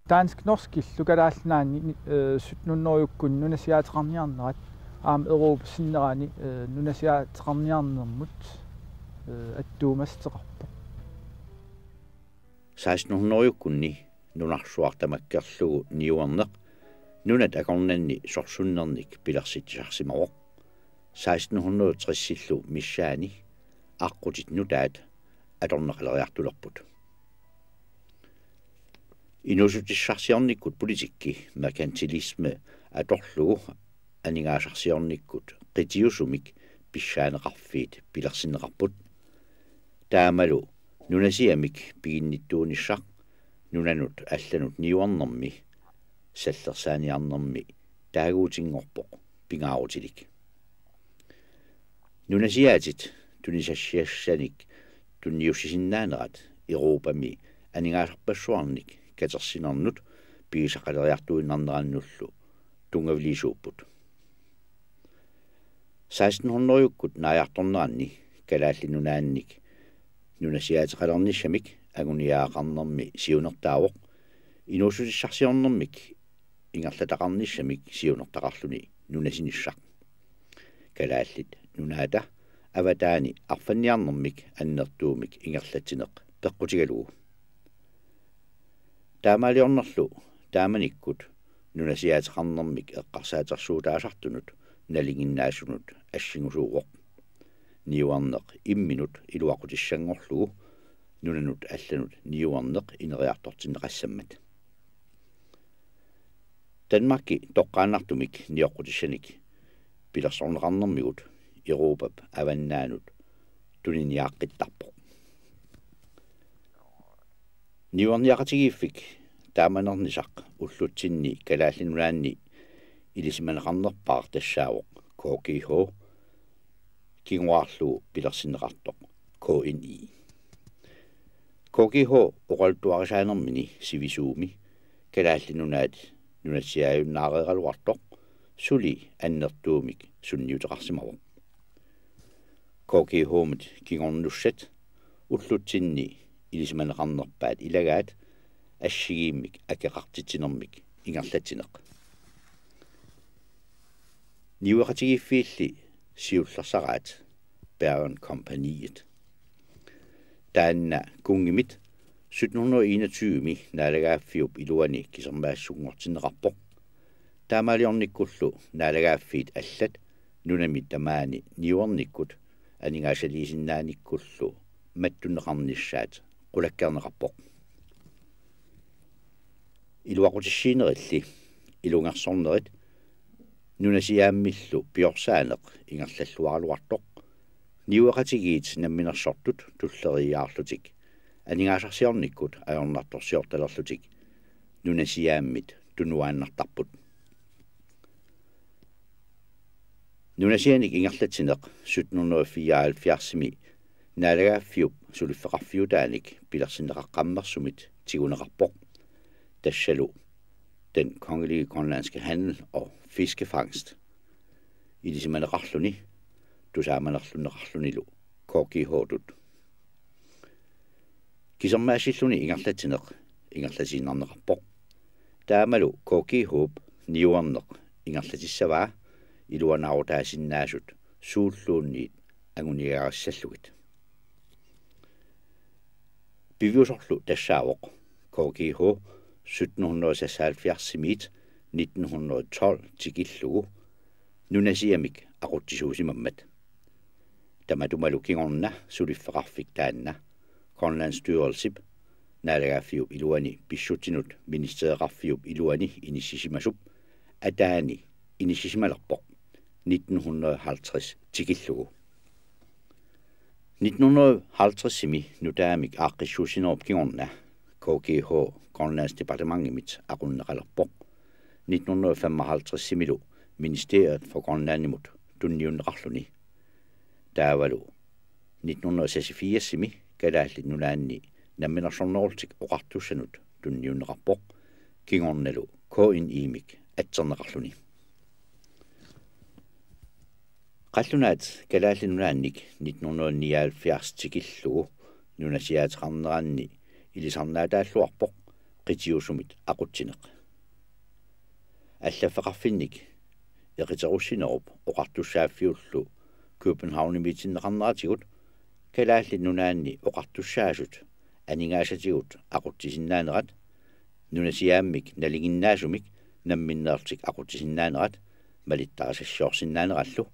Dansk norsk lukalaallanaani sutnunnorjukkun nunasiateqarniarnerat aam Europa sinneraani nunasiateqarniarnermut attuumasteqarpo 1600-orjukkunni nunarsuartamakkerlugu niuarneq nunat akornanni sorsunnernik pilersitsisarsimaroq 1660-sillu missaani aqqutit nutaat atorneqaleriartulerput inusutissarsiornikkut politikki merkantilisme atorlugu aningaasarsiornikkut qitiusumik pissaaneqarfiit pilersinneqarput taamalu nunasiamik piginnittuunissaq nunanut allanut niuarnermi sallersaaniarnermi taaguutingorpoq pingaarutilik nunasiaatit tunisassiassanik tunniussisinnaanеrat Europami aningaasarpassuarnik katersinernut pigisaqaleriartuinnarnerannullu tungavilisuupput 1600-orjukkut naajartorneranni kalaallinunaannik nunasiaateqalernissamik aguniaaqarnermi siunertaavoq inuusutissarsiornermik ingerlataqarnissamik siunertaqarluni nunasinissaq kalaallit nunaata avataani arfanniarnermik annertuumik ingerlatsineq peqqutigalugu taamaaliornerlu taamanikkut nunasiaateqarnermik eqqarsaatersuutaasartunut nalinginnaasunut assigusuuroq niuarneq imminut iluaqutissangorlugu nunanut allanut niuarneq ineriartortinneqassammat Danmarkki toqqaannartumik niorqutissanik pilersorneqarnermigut Europap avannaanut tuniniaaqqittarpoq niuarniaqatigiiffik taamanernisaq ullutsinni kalaallinunaanni ilisimaneqarnerpaar tassaavoq KGH kinguarlu pilersinneqartoq KNI KGH oqaltuarisaanermini sivisuumi kalaallinunaat nunatsiaajunnaaqeeraluartoq suli annertuumik sunniuteqarsimaroq KGH-mut kingornussat ullutsinni ilisimaneqarnerpaat ilagaat ассигииммик акеқартитсинермик ингерлатинеқ ниуақатигиффиилли сиуллерсараат Bergen Kompaniet таанна кунгимит 1721ми наалагааффиуп илуани кисермаассунгортинеқарпоқ таамаалиорниккуллу наалагааффиит аллат нунами тамаани ниуарниккут анигаасалисиннааниккуллу маттунеқарниссаат қулаккернеқарпоқ илуақутиссиинерилли илунгерсорнерит нунасиааммиллу пиорсаанеқ ингерллаллуаралуартоқ ниуақатигиит намминерсортут туллериаарлутик анигаасарсиорниккут аёрнарторсиорталерлутик нунасиааммит тунуааннартарпут нунасианик ингерлатинеқ 1774ми наалагааффиуп сулиффеқарфиутааник пилерсиннеқаққаммерсумит тигунеқарпоқ Tassalu, den kongelige grønlandske handel og fiskefangst. I disse man rachluni, du sagde man rachlunilu, KGH-dut. Kisommaasilluni ingerlatinernerappor. Taamalu KGH niuarneq ingerlatissavaa iluanaarutaasinnaasut suulluunniit anguniagassallugit. Biviusorlu tassaavoq KGH 1776 1912 tigillugu nunasiamik aquttisuusimammat tamatumalu kingorna suliffeqarfik taanna Grønlandsstyrelsip naalagaaffiup iluani pissutsinut ministereqarfiup iluani inissisimassup ataani inissisimalerpoq 1950 tigillugu 1950-simi nutaamik aaqqissuusinerup kingorna KGH Grønlands departementimit aqunneqalerpoq 1955-similu ministeriet for Grønlandimut tunniunneqarluni taavalu 1984-simi kalaallit nunaanni namminersornerultik oqartussanut tunniunneqarpoq kingornalu KNI-mik atserneqarluni qallunaat kalaallit nunaannik 1979 tikillugu nunasiaateqarneranni ilisarnaataalluarpoq qitiusumit aqutsineq аллаффеқарфинник эқитеруссинеруп оқартуссааффиуллу København-митиннеқарнератигут калаалли нунаанни оқартуссаасут анингаасатигут ақутсисиннаанерат нунасиааммик налигиннаасумик намминнеэртик ақутсисиннаанерат малиттарасассиорсиннаанераллу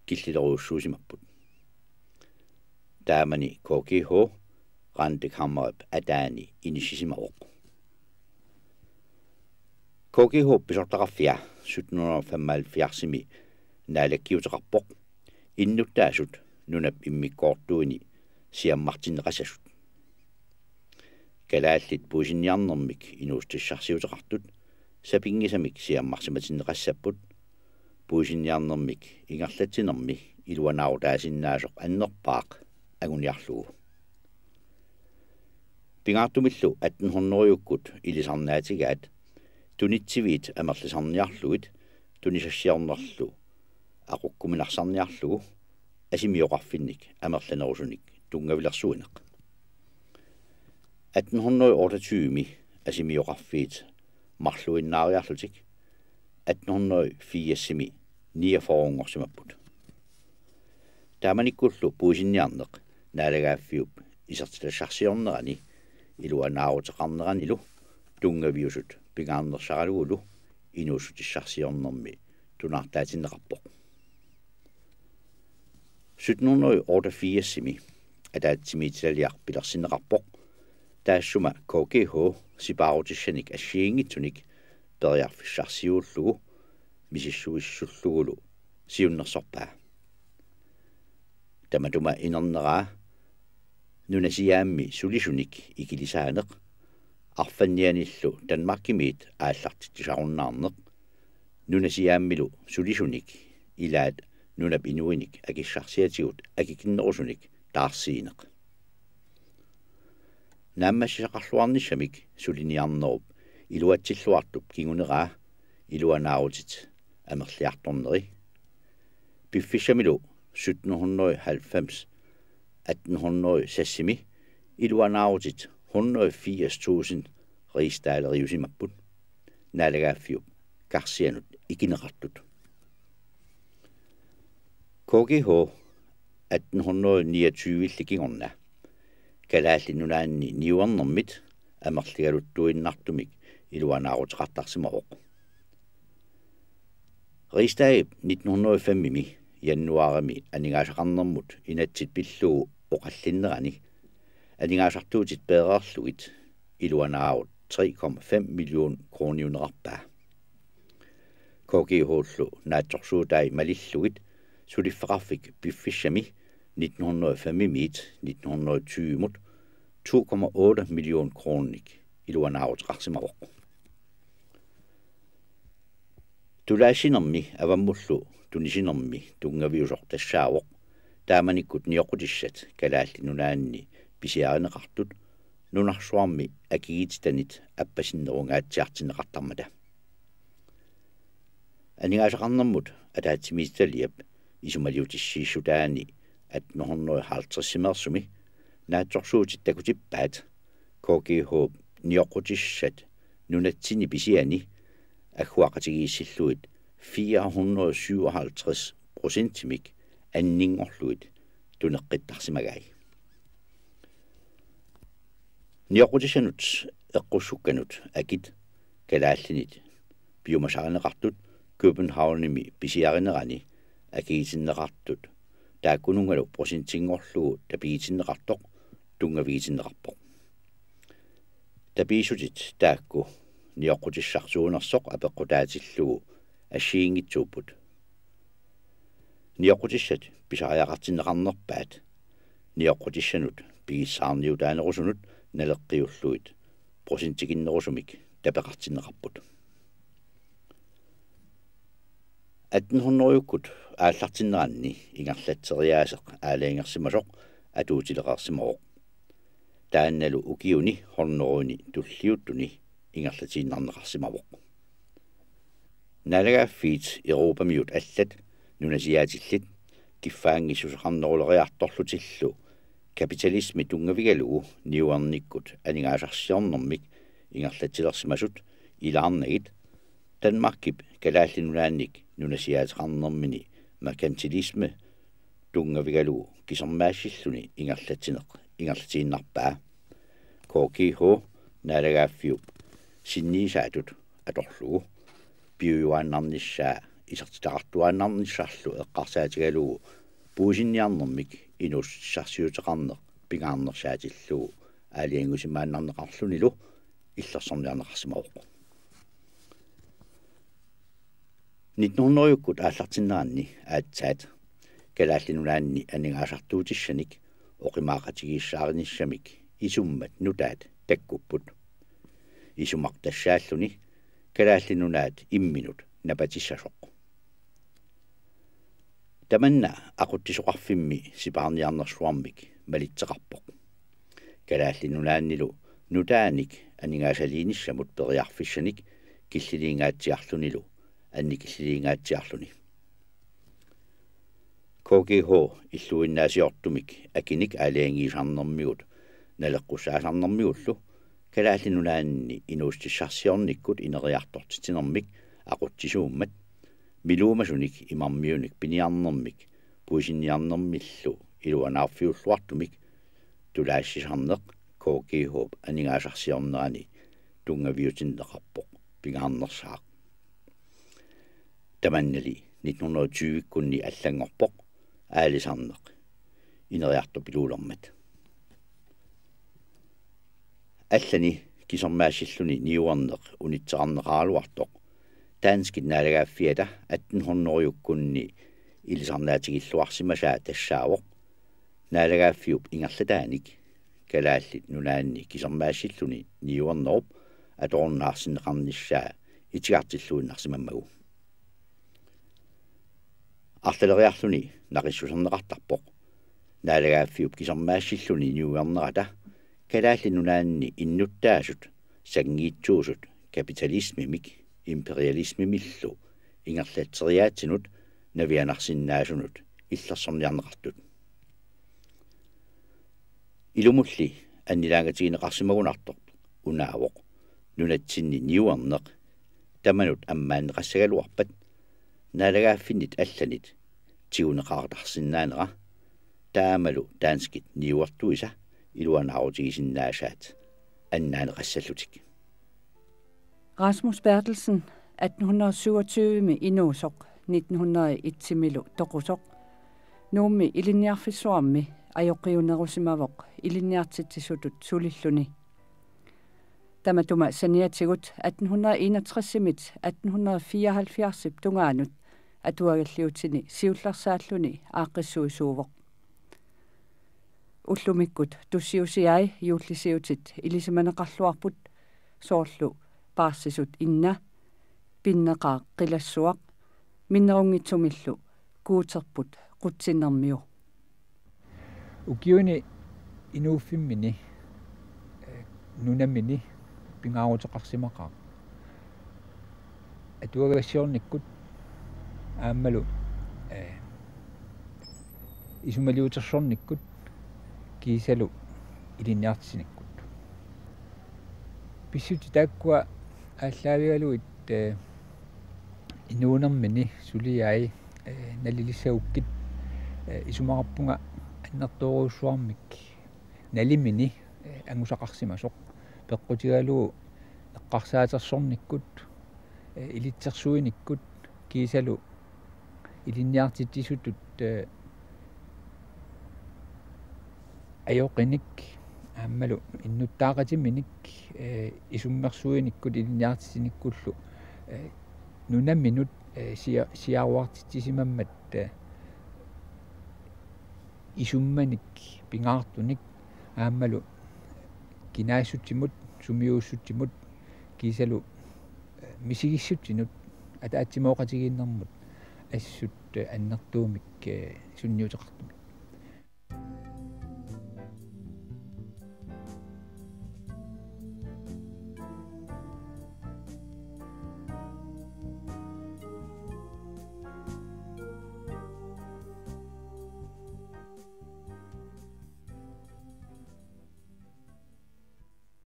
киллилеруйуссуусимаппут таамани KGH рандекаммерап атаани инисисимавоқ KGH писортақарфиа 1775-ми наалаккиутеқарпоқ иннуттаасут нунап иммиккоортуини сиаммартиннеқасасут калааллит пуисинниарнэрмик инуустиссарсиутеқартут сапингисамик сиаммартиматиннеқассаппут пуисинниарнэрмик ингерлатсинерми илуанаарутаасиннаасоқ аннерпаақ агуниарлугу пингаартумиллу 1800-юккут илисарнаатигаат тунитсивиит амерлисарниарлугит тунисассиорнерлу aqukkuminarсарниарлугу асимиоқарфинник амерланерусуник тунгавилерсуинеқ 1828ми асимиоқарфиит марлуиннаариарлутик 1880ми 49-орсимаппут тааманиккуллу пуисинниарнеқ наалагааффиуп исертилассарсиорнерани илуанаарутеқарнеранилу тунгавиусут пигаарнерсаралугулу инуусутиссарсиорнерми тунартаатиннеқарпоқ 1788ми атаатсимиитилалиар пилерсиннеқарпоқ таассума KGH сипаарутиссаник ассиингитсуник периарфиссарсиууллугу мисиссуиссуллугулу сиуннерсорпаа таматума инернераа нунасиаамми сулисуник икилисаанеқ арфаннианиллу Danmarkимиит ааллартитсаруннаарнеқ нунасиааммилу сулисуник илаат нунап инуиник акиссарсиатигут акикиннерусуник таарсиинеқ нааммассисақарлуарниссамик сулиниарнеруп илуатсиллуартуп кигунераа илуанаарутит амерлиарторнери пиффиссамилу 1790 1860ми илуанаарутит 180.000 rigsdaler naalagaafiup karsianut ikineqartut KGH 1829-илликигорна калааллинунаанни ниуарнэрмит амерлигалуттуиннартумик илуанаарутеқартарсимавоқ rigsdag 1905ми яннуарами анигаасақарнэрмут инатсит пиллуу оқаллиннерани анигаасартуутит пеерарлугит илуанаарут 3,5 миллион крониунерарпаа KGH-лу наатсорсуутай малиллугит сулиффеқарфик пиффиссами 1905-мит 1920-мут 2,8 миллион кроник илуанаарутеқарсимавоқ тулаасинерми аваммуллу тунисинерми тунгавиусор тассаавоқ тааманиккут ниоқутиссат калааллинунаанни писиаринеқартут нунарсуарми акигититанит аппасиннерунгаатсиартинеқартармата анигаасақарнэрмут атаатсимисталиап исумалиутиссииссутаани 1850-симерсуми наатсорсуутит такутиппаат KGH ниоқутиссат нунатсини писиани аггуақатигииссиллуит 457% аннингорлуит тунеққиттарсимагай ниоқутиссанут эққуссукканут акит калааллинит биомасаринеқартут Københavnimi писиаринерани акигитиннеқартут тааккунунгалу просентингорлугу табигитиннеқартоқ тунгавигитиннеқарпоқ табиисутит таакку ниоқутиссарсуунерсоқ апеққутаатиллугу ассиингитсууппут ниоқутиссат писариақартиннеқарнерпаат ниоқутиссанут пигиссаарниутаанерусунут налеққиуллуит просентикиннерусумик тапеқартиннеқарпут 1800-юккут ааллартиннеранни ингерлатсериаасеқ аалаингерсимасоқ атуутилеқарсимавоқ таанналу укиуни хорнеруни туллиуттуни ингерлатииннарнеқарсимавоқ налагааффиит европамиут аллат нунасиаатиллит киффаангиссусеқарнерулериарторлутиллу капиталисми тунгавигалугу ниуарниккут анигаасарсиорнэрмик ingerlatsilersimasut ilaarnagit Danmarkip kalaallinunaannik nunasiateqarnermini merkantilisme tungavigalu kisormaassilluni ingerlatiinnarpaa KGH naalagaaffiup sinniisaatut atorlugu piuyuaannarnissaa isartitaqartuaannarnissarlu eqqarsaatigalugu puusinniarnermik inuussarsiuteqarneq pingaarnersaatilluu aaliangusimaannarneqarlunilu иллерсорниарнеқарсимаоққу 1900-юккут ааллартиннеранни аатсаат калааллинунаанни анингаасартуутиссаник оқимаақатигииссаарниссамик исуммат нутаат таккуппут исумартассааллуни калааллинунаат имминут напатиссасоқ таманна ақуттисоқарфимми сипаарниарнерсуармик малитсеқарпоқ калааллинунааннилу нутааник анингаасалииниссамут периарфиссаник киллилиингаатсиарлунилу анни киллилиингаатсиарлуни KGH иллуиннаасиортумик акиник аалиангиисарнэрмигут налеққуссаасарнэрмигуллу калааллинунаанни инуустиссарсиорниккут инериартортитинэрмик ақутсисууммат милуумасуник имармиуник пиниарнэрмик пуисинниарнэрмиллу илуанаарфиуллуартумик тулаассисарнеқ KGH анингаасарсиорнерани тунгавиутиннеқарпоқ пингаарнерсаақ таманнали 1920-кунни аллангорпоқ аалисарнеқ инериарту пилуулермат аллани кисормаассиллуни ниуарнеқ унитсеқарнеқаалуартоқ таанскит наалагааффиата 1800-юккунни илисарнаатигиллуарсимасаа тассаавоқ наалагааффиуп ингерлатааник калааллит нунаанни кисормаассиллуни ниуарнеруп аторнаарсинеқарниссаа итигартиллуиннарсимаммагу арлалериарлуни нақиссусернеқартарпоқ наалагааффиуп кисормаассиллуни ниуарнерата калааллинунаанни иннуттаасут сагнгиитсуусут капиталисмимик империалисмимиллу ингерлатсериаатсинут навианарсиннаасунут иллерсорниарнеқартут илумулли аннилаагатигинеқарсимагунартоқ унаавоқ нунатсинни ниуарнеқ таманут аммаанеқассагалуарпат наалагааффиннит алланит тигунеқаартарсиннаанера таамалу таанскит ниуартуиса илуанаарутигисиннаасаат аннаанеқассаллутик Rasmus Bertelsen 1827 med Inuusoq 1901 milu toqusoq nuummi ilinniarfissuarmi ajoqiunerusimavoq ilinniartitsisutut sulilluni tamatuma saniatigut 1861-mit 1874 tungaanut atuagalliutini siullarsaalluni aaqqissuisuuvoq уллумиккут туссиусиай юуллисиутит илисиманеқарлуарпут соорлу паарсисут инна пиннеқаа қилассуақ миннерунгитсумиллу куутерпут қутсиннэрмиу укиуни инууффиммини нунаммини пингаарутеқарсимақаа атуагассиорниккут ааммалу исумалиутерсорниккут кисалу илинниартисиниккут писсути тааккуа ааллаавигалуит инуунэрмини сулиаи налилиссауккит исумақарпунга аннэртооруссуармик налимини ангусақарсимасоқ пеққутигалуу эққарсаатерсорниккут илитсерсуиниккут кисалу илинниартитсисутут аёқиник ааммалу иннуттаақатиминик исуммерсуиниккут илинниартисиниккуллу нунамминут сиаруартитсимаммат исумманик пингаартуник ааммалу кинаассутсимут сумиууссутсимут кисалу мисигиссутсинут атаатсимооқатигииннэрмут ассут аннертуумик сунниутеқартумик